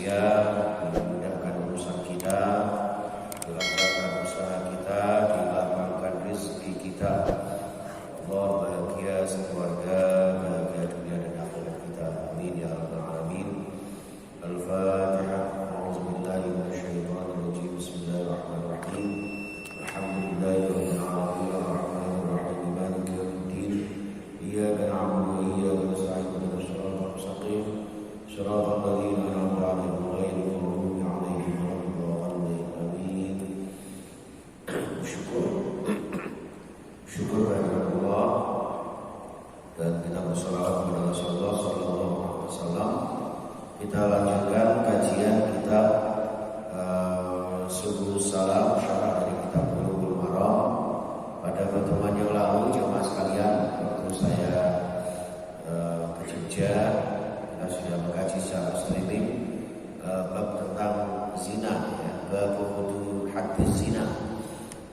siang, dimudahkan urusan kita, dilancarkan usaha kita, dilapangkan rezeki kita. Allah bahagia sekeluarga, bahagia dunia dan akhirat kita. Amin ya rabbal alamin. Al-Fatihah. A'udzubillahi minasyaitonir rajim. Bismillahirrahmanirrahim. Alhamdulillahirabbil alamin arrahmanir rahim maliki yaumiddin. Iyyaka na'budu wa iyyaka nasta'in ihdinas siratal mustaqim. Shiratal ladzina an'amta 'alaihim ghairil maghdubi 'alaihim waladdallin. Amin. Syukur kepada Allah dan kita bersalawat kepada Rasulullah sallallahu alaihi wasallam. Kita lanjutkan kajian kitab Subul Salam syarah dari kitab Bulughul Maram. Pada pertemuan yang lalu jemaah sekalian, waktu saya ke Jogja, kita sudah mengkaji secara streaming bab tentang zina, ya, bab hudud hadis zina,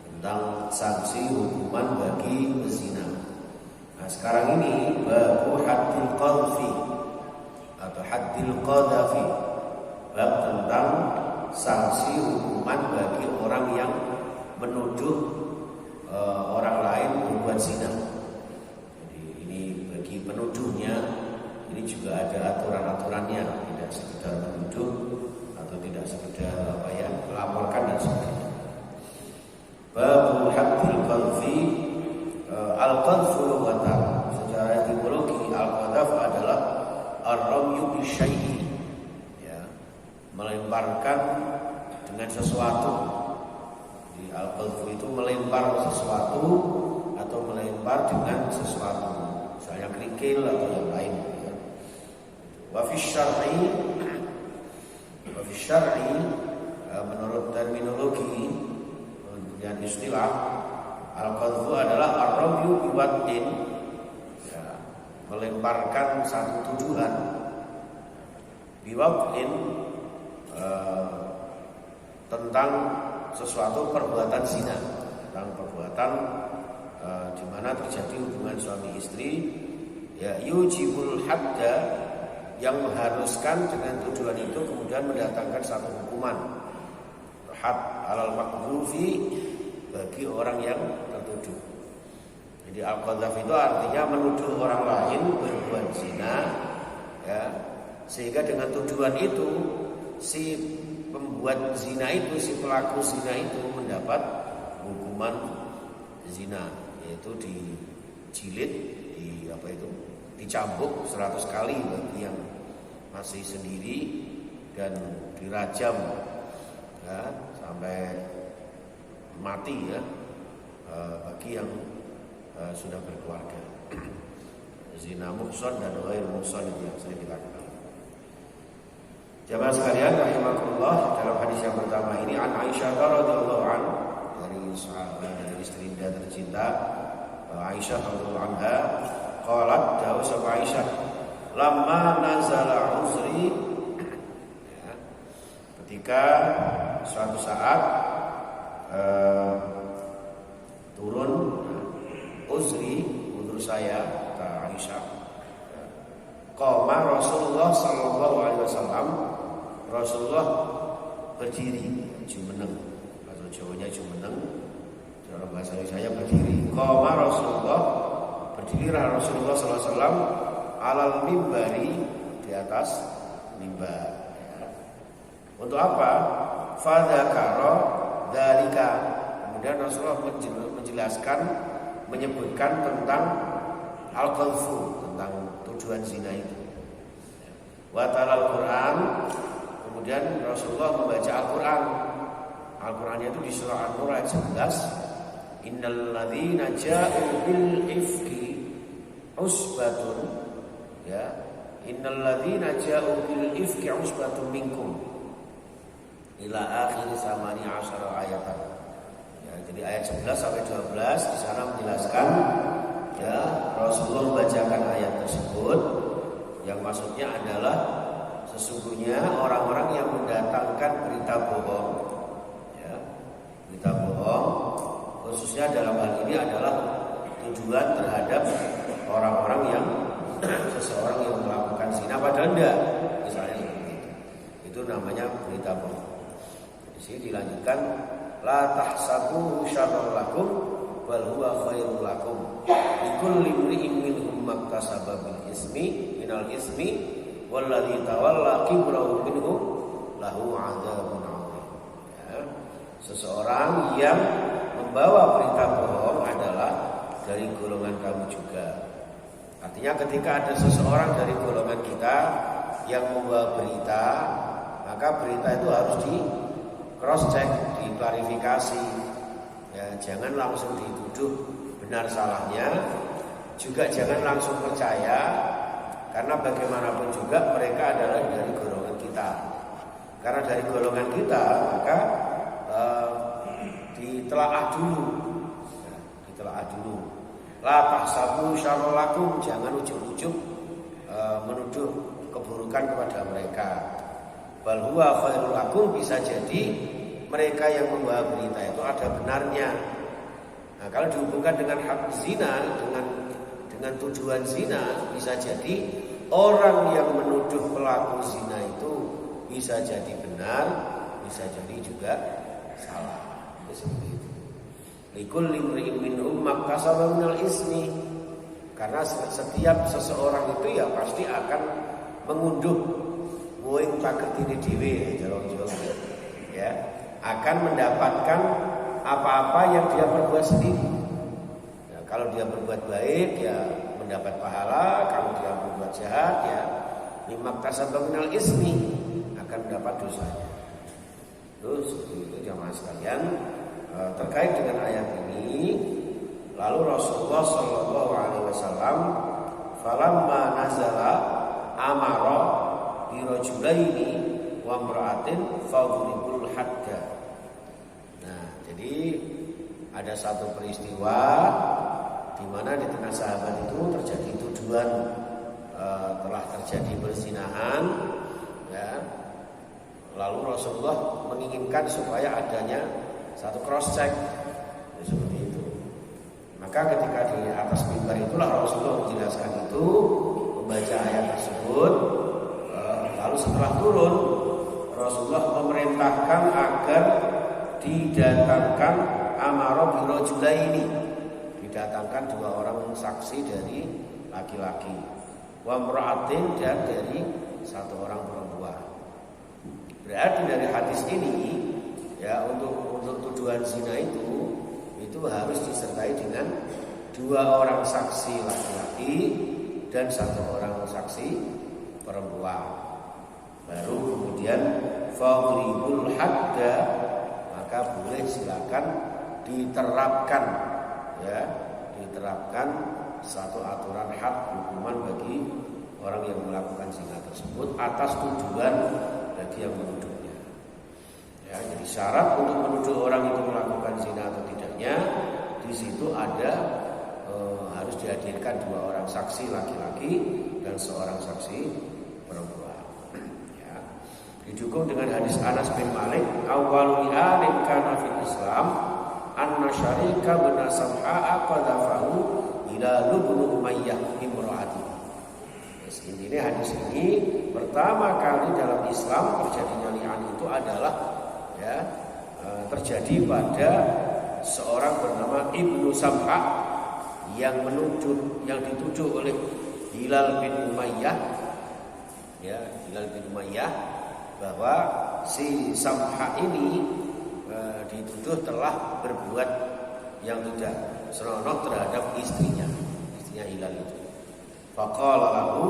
tentang sanksi hukuman bagi pezina. Nah, sekarang ini bab haddil qadfi atau haddil qadhafi, bab tentang sanksi hukuman bagi orang yang menuduh orang lain berbuat zina. Jadi ini bagi penuduhnya ini juga ada aturan-aturannya, tidak sekedar menuduh atau tidak sekedar melaporkan dan sebagainya. Bab haddil qadfi. Al-qadfu lughatan, secara etimologi al-qadhaf adalah ar-ramyu bi syai'in, ya, melemparkan dengan sesuatu. Jadi al-qadfu itu melempar sesuatu atau melempar dengan sesuatu, misalnya kerikil atau yang lain, ya. Wa fi syar'i, menurut terminologi dan istilah, al-qadfu adalah ar-ramyu biwaddin, ya, melemparkan satu tuduhan, biwaddin, tentang sesuatu perbuatan zina, tentang perbuatan di mana terjadi hubungan suami istri, ya, yujibul hadda, yang mengharuskan dengan tuduhan itu kemudian mendatangkan satu hukuman, had alal maqdhufi, bagi orang yang tertuduh. Jadi al-qadhaf itu artinya menuduh orang lain berbuat zina, ya, sehingga dengan tuduhan itu si pembuat zina itu, si pelaku zina itu mendapat hukuman zina, yaitu dijilid, dicambuk 100 kali bagi yang masih sendiri, dan dirajam, ya, sampai mati, ya, bagi yang sudah berkeluarga. Zina muhsan dan ghair muhsan itu yang sering kita kenal. Jamaah sekalian rahimakumullah, dalam hadis yang pertama ini an Aisyah radhiyallahu anha, dari istri tercinta Aisyah radhiyallahu anha, qalat, dawu sapa Aisyah, lamma nazala uzri, ya, ketika suatu saat turun uzri, udzur saya, kata Aisyah, qama Rasulullah sallallahu alaihi wasallam, Rasulullah berdiri, jumeneng, bahasa Jawanya jumeneng, dalam bahasa saya berdiri. Qama Rasulullah, berdirilah Rasulullah sallallahu alaihi wasallam, alal mimbari, di atas mimbar, ya. Untuk apa? Fadzakara dzalika, kemudian Rasulullah menjelaskan, menyebutkan tentang al-qadhfu, tentang tuduhan zina itu. Wa talal Quran, kemudian Rasulullah membaca Al-Quran. Al-Qurannya itu di surah An-Nur ayat 11. Innal ladzina ja'u bil ifki usbatun, ya, innal ladzina ja'u bil ifki usbatun minkum, ila akhir 18 ayatan. Ya, jadi ayat 11 sampai 12 di sana menjelaskan, ya, Rasulullah membacakan ayat tersebut yang maksudnya adalah sesungguhnya orang-orang yang mendatangkan berita bohong, ya, berita bohong, khususnya dalam hal ini adalah tujuan terhadap orang-orang yang seseorang yang melakukan zina padahal enggak, misalnya seperti itu namanya berita bohong. Di sini dilanjutkan, la tahsabu syarrul lakum bal huwa khairul lakum. Likulli imri'in minhum maktasaba bil ismi minal ismi walladzi tawalla kibrahu minhum lahu 'adzabun 'adzim. Ya. Seseorang yang membawa berita bohong adalah dari golongan kamu juga. Artinya ketika ada seseorang dari golongan kita yang membawa berita, maka berita itu harus di cross check, diklarifikasi. Ya, jangan langsung dituduh benar salahnya, juga jangan langsung percaya, karena bagaimanapun juga mereka adalah dari golongan kita. Karena dari golongan kita, maka ditelaah dulu. Ya, ditelaah dulu. La tahsabu syarrul lakum, jangan ujug-ujug menuduh keburukan kepada mereka. Bal huwa khairul lakum, bisa jadi mereka yang membawa berita itu ada benarnya. Nah, kalau dihubungkan dengan hak zina, dengan tuduhan zina, bisa jadi orang yang menuduh pelaku zina itu bisa jadi benar, bisa jadi juga salah. Seperti itu. Likulli imri'in minhum maktasaba minal ismi. Karena setiap seseorang itu ya pasti akan mengunduh woing pakertine dhewe ya, akan mendapatkan apa-apa yang dia perbuat sendiri. Ya, kalau dia berbuat baik ya mendapat pahala, kalau dia berbuat jahat ya maktasaba minal ismi, akan mendapat dosanya. Terus itu jamaah sekalian, terkait dengan ayat ini, lalu Rasulullah Shallallahu Alaihi Wasallam falamma nazala amara birajulaini wa imra'atin fadribul hadda. Nah, jadi ada satu peristiwa di mana di tengah sahabat itu terjadi tuduhan telah terjadi perzinahan, ya. Lalu Rasulullah menginginkan supaya adanya satu cross check, ya, seperti itu. Maka ketika di atas mimbar itulah Rasulullah menjelaskan itu, membaca ayat tersebut. Lalu setelah turun, Rasulullah memerintahkan agar didatangkan amara birajulaini, didatangkan dua orang saksi dari laki-laki, wa imra'atin, dan dari satu orang perempuan. Berarti dari hadis ini ya, untuk tuduhan zina itu harus disertai dengan dua orang saksi laki-laki dan satu orang saksi perempuan. Baru kemudian fadribul hadda, maka boleh silakan diterapkan, ya, diterapkan satu aturan had, hukuman bagi orang yang melakukan zina tersebut atas tuduhan bagi yang menuduhnya. Ya, jadi syarat untuk menuduh orang itu melakukan zina atau tidaknya, di situ ada harus dihadirkan dua orang saksi laki-laki dan seorang saksi perempuan. Ya. Didukung dengan hadis Anas bin Malik, awwalu i'anin kana fil Islam anna syarika bin Sam'a qadafahu ila Ibnu Umayyah imra'ati. Ini hadis ini pertama kali dalam Islam terjadinya li'an itu adalah ya, terjadi pada seorang bernama Ibnu Sam'a yang dituduh oleh Hilal bin Umayyah, ya, Hilal bin Umayyah, bahwa si Sam'a ini dituduh telah berbuat yang tidak senonoh terhadap istrinya Hilal itu. Faqala lahu,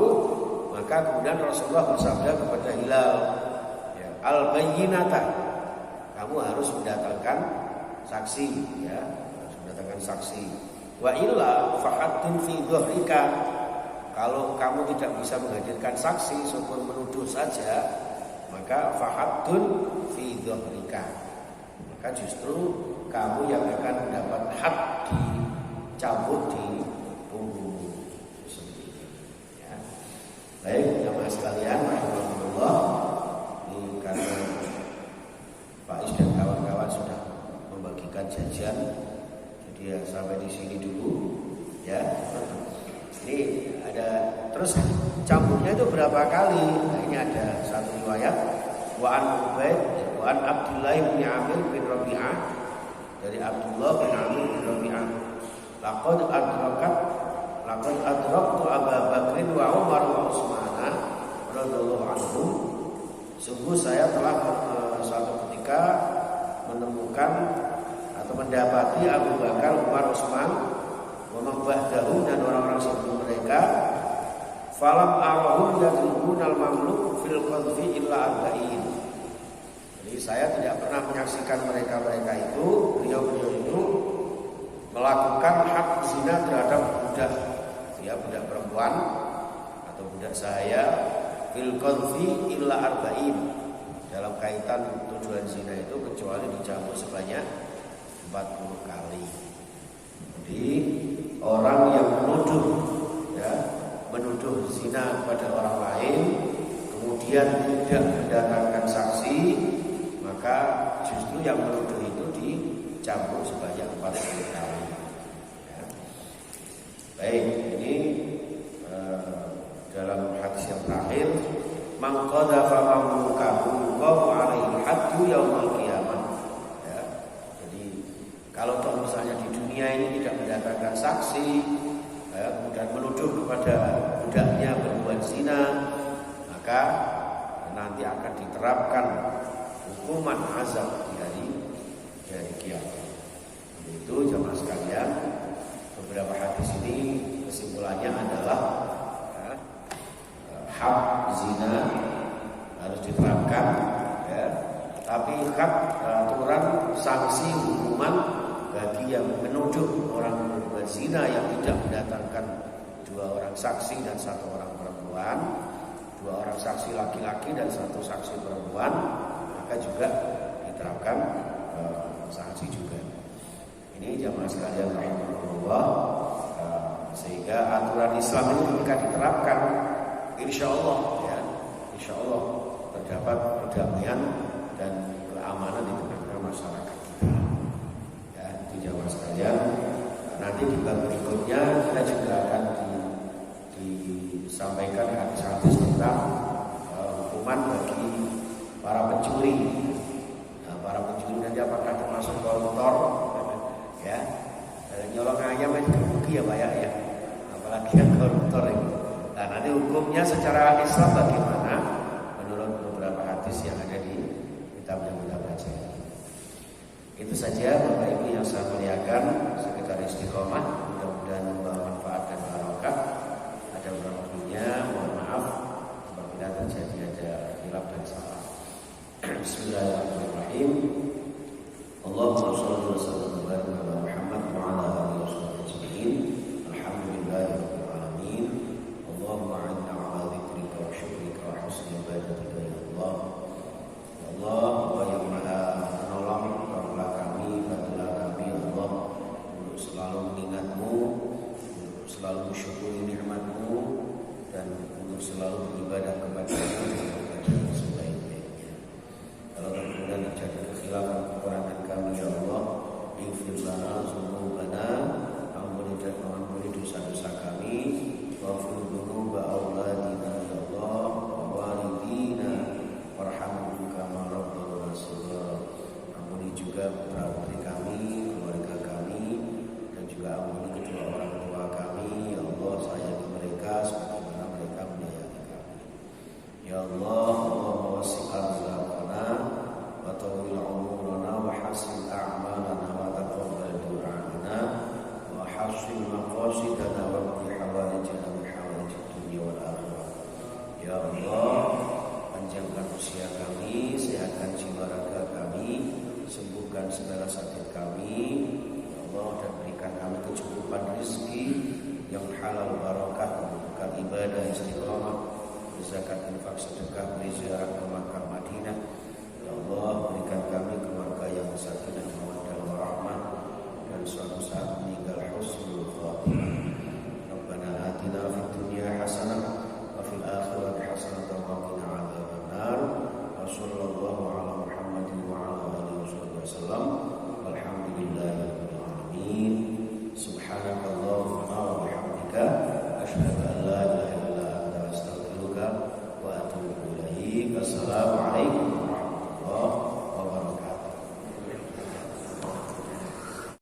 maka kemudian Rasulullah bersabda kepada Hilal, ya, al-bayyinata, kamu harus mendatangkan saksi, ya, harus mendatangkan saksi. Wa illa fahaddin fi dhahrika, kalau kamu tidak bisa menghadirkan saksi syukur menuduh saja, maka fahaddun fi dhahrika, maka justru kamu yang akan mendapat had, dicabut di punggungmu. Ya. Baik, jamaah sekalian, rahimakumullah, ini karena Pak Is dan kawan-kawan sudah membagikan jajan, jadi ya, sampai di sini dulu, ya. Ini ada terus campurnya itu berapa kali? Nah, ini ada satu riwayat wa an Abdullah bin Amir bin Rabi'ah, dari Abdullah bin Amir bin Rabi'ah, laqad adraktu Abu Bakr wa Umar wa Utsman radhiyallahu anhum. Sungguh saya telah suatu ketika menemukan atau mendapati Abu Bakar, Umar, Utsman wa man ba'dahum, dan orang-orang sebelum mereka, falam arahum yadribunal mamluk fil qadfi illa arba'in. Jadi saya tidak pernah menyaksikan mereka itu, beliau itu melakukan hak zina terhadap budak, ya budak perempuan atau budak sahaya, fil qadfi illa arba'in, dalam kaitan tujuan zina itu kecuali dicambuk sebanyak 40 kali. Jadi orang yang menuduh zina kepada orang lain kemudian tidak mendatangkan saksi, maka justru yang menuduh itu dicambuk sebanyak 40 kali. Ya. Baik, ini dalam hadis yang terakhir, man qadhafa mamlukahu wa alaihi haddu yaumil qiyamah. Ya. Jadi kalau misalnya di dunia ini tidak mendatangkan saksi, kemudian menuduh kepada budaknya berbuat zina, maka nanti akan diterapkan hukuman azab di hari kiamat. Itu jemaah sekalian, beberapa hadis ini kesimpulannya adalah hak zina harus diterapkan, ya. Tapi hak aturan sanksi hukuman bagi yang menuduh orang berbuat zina yang tidak mendatangkan 2 orang saksi dan 1 orang perempuan, 2 orang saksi laki-laki dan 1 saksi perempuan, maka juga diterapkan sanksi juga. Ini jamaah sekalian rahimahullah, sehingga aturan Islam ini ketika diterapkan, insya Allah terdapat perdamaian dan keamanan di tengah-tengah masyarakat kita. Ya, itu jamaah sekalian. Nanti di bab berikutnya kita juga akan disampaikan hadis-hadis tentang hukuman bagi para pencuri. Nah, para pencuri nanti apakah termasuk koruptor? Ya, nyolong ayam itu rugi ya Pak ya. Apalagi yang koruptor itu. Nah, nanti hukumnya secara Islam bagaimana menurut beberapa hadis yang ada di kitab yang kita baca. Itu saja Bapak Ibu yang saya muliakan, sekitar istiqomah, mudah-mudahan membawa manfaat dan barokah. Ada beberapa mohon maaf apabila terjadi ada khilaf dan salah. Bismillahirrahmanirrahim. Allahumma shalli wa sallim wa barik ala Muhammad wa ala alihi wasallam ajma'in. Alhamdulillahirabbil alamin. Allahumma a'inna ala dzikrika wa syukrika wa husni ibadatika ya Allah. Ya Allah, Allah yang Maha Penolong, tolonglah kami, bantulah kami ya Allah untuk selalu mengingat-Mu, untuk selalu mensyukuri nikmat-Mu, dan untuk selalu beribadah kepada-Mu dengan sebaik-baiknya. Kalau kemudian terjadi kekhilafan kekurangan kami ya Allah, ighfir lana dzunubana, ampuni dosa-dosa kami, waghfir dzunuba auladina ya Allah, wa walidina warhamhum kama rabbana shaghira. Ampuni juga putra-putri kami, keluarga kami, dan juga ampuni kedua orang tua kami ya Allah, sayangi mereka sebagaimana mereka menyayangi kami. Ya Allah, Allahumma wasi' arzaqana wa tawil umurana wa hasin a'malana wa taqabbal du'ana wa hasin maqasidana wa qdi hawaijana min hawaijid dunya wal akhirah. Ya Allah, panjangkan usia kami, sehatkan jiwa raga kami, sembuhkan segala sakit kami ya Allah, dan berikan kami kecukupan rezeki yang halal barakah, membuka ibadah istiqamah, zakat, infak, sedekah, berziarah ke Makkah, Madinah. Ya Allah, berikan kami keluarga yang sakinah, mawaddah warahmah, dan suatu saat meninggal husnul khatimah. Rabbana atina fid dunya hasanah wa fil akhirati hasanah wa qina adzabannar. Wa sallallahu ala Muhammadin wa ala alihi wasallam. Walhamdulillahirabbil alamin. Subhanakallahumma wa bihamdika asyhadu an la ilaha illa anta astaghfiruka wa atubu ilaik. Assalamualaikum